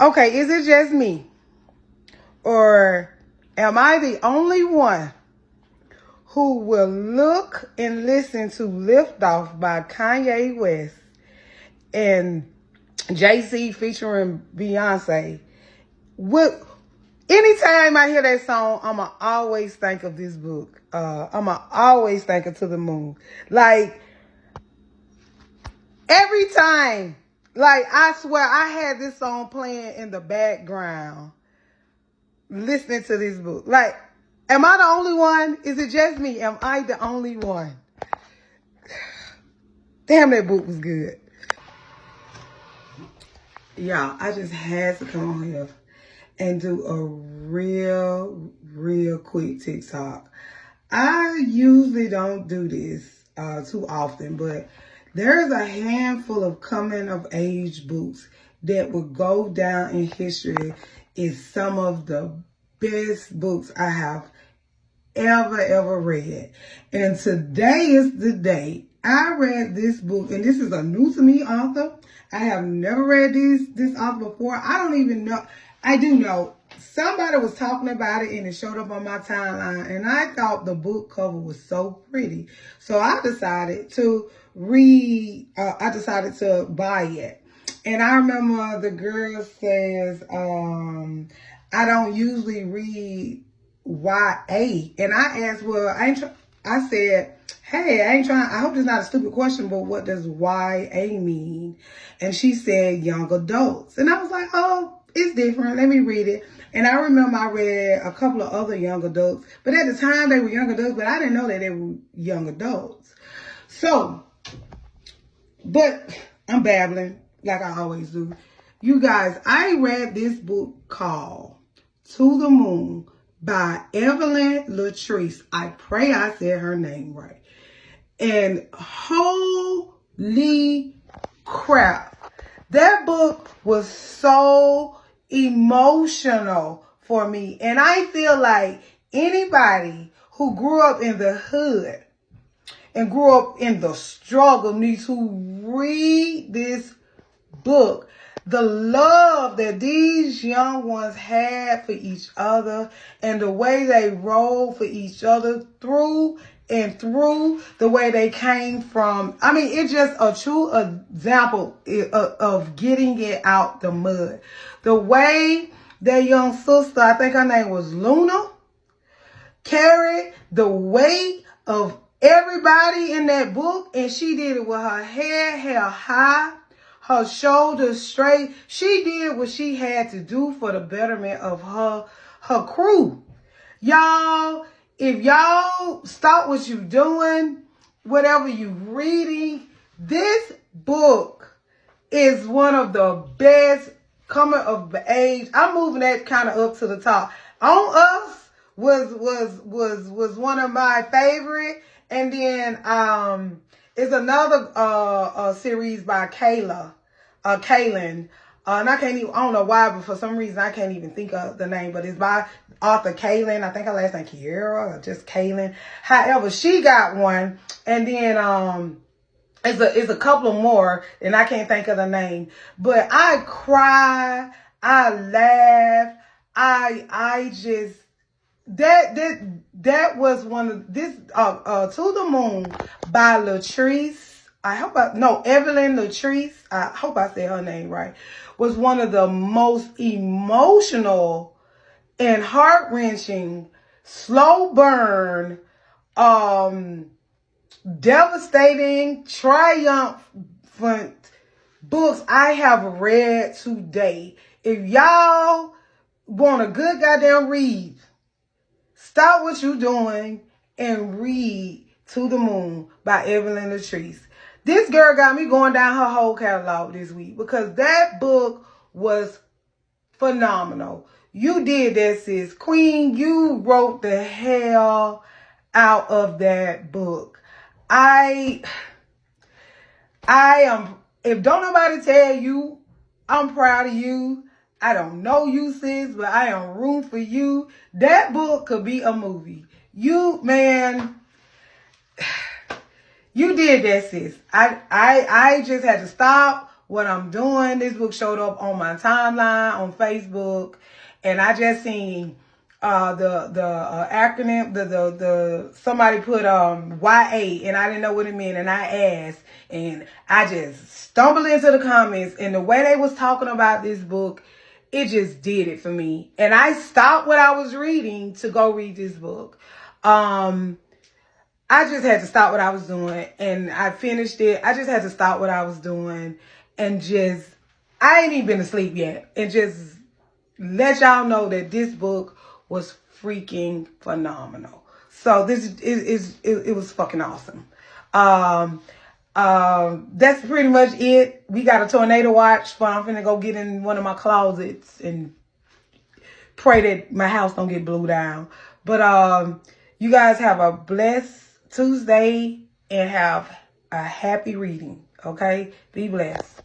Okay, is it just me? Or am I the only one who will look and listen to Lift Off by Kanye West and Jay-Z featuring Beyonce? Anytime I hear that song, I'ma always think of this book. I'ma always think of To the Moon. Like, every time, like, I swear I had this song playing in the background listening to this book. Like, am I the only one? Is it just me? Am I the only one? Damn, that book was good. Y'all, I just had to come on here and do a real quick TikTok. I usually don't do this too often, but there's a handful of coming of age books that will go down in history as some of the best books I have ever read. And today is the day I read this book, and this is a new to me author. I have never read this author before. I don't even know. I do know somebody was talking about it and it showed up on my timeline, and I thought the book cover was so pretty. So I decided to buy it. And I remember the girl says, I don't usually read YA. And I asked, well, I said, hey, I hope it's not a stupid question, but what does YA mean? And she said young adults. And I was like, oh, it's different. Let me read it. And I remember I read a couple of other young adults, but at the time they were young adults, but I didn't know that they were young adults. So, but I'm babbling like I always do. You guys, I read this book called To the Moon by Evelyn Latrice. I pray I said her name right. And holy crap, that book was so emotional for me. And I feel like anybody who grew up in the hood and grew up in the struggle needs to read this book. The love that these young ones had for each other and the way they rolled for each other through and through, the way they came from. I mean, it's just a true example of getting it out the mud. The way their young sister, I think her name was Luna, carried the weight of everybody in that book, and she did it with her head held high, her shoulders straight. She did what she had to do for the betterment of her crew. Y'all, if y'all stop what you doing, whatever you reading, this book is one of the best coming of age. I'm moving that kind of up to the top. On Us was one of my favorite, and then it's another series by Kaylin. And I don't know why, but for some reason I can't even think of the name, but it's by author Kaylin. I think her last name Kiera or just Kaylin. However, she got one, and then it's a couple more, and I can't think of the name. But I cry, I laugh, I just that was one of this To the Moon by Latrice. Evelyn Latrice, I hope I said her name right, was one of the most emotional and heart-wrenching, slow burn, devastating, triumphant books I have read today. If y'all want a good goddamn read, stop what you're doing and read To the Moon by Evelyn Latrice. This girl got me going down her whole catalog this week because that book was phenomenal. You did that, sis. Queen, you wrote the hell out of that book. I am, if don't nobody tell you, I'm proud of you. I don't know you, sis, but I am rooting for you. That book could be a movie. You, man, you did that, sis. I just had to stop what I'm doing. This book showed up on my timeline on Facebook, and I just seen the acronym, the somebody put YA, and I didn't know what it meant, and I asked, and I just stumbled into the comments, and the way they was talking about this book, it just did it for me. And I stopped what I was reading to go read this book. I just had to stop what I was doing, and I finished it. I just had to stop what I was doing and just, I ain't even been asleep yet, and just let y'all know that this book was freaking phenomenal. So this it was fucking awesome. That's pretty much it. We got a tornado watch, but I'm finna go get in one of my closets and pray that my house don't get blew down. But you guys have a blessed Tuesday and have a happy reading. Okay? Be blessed.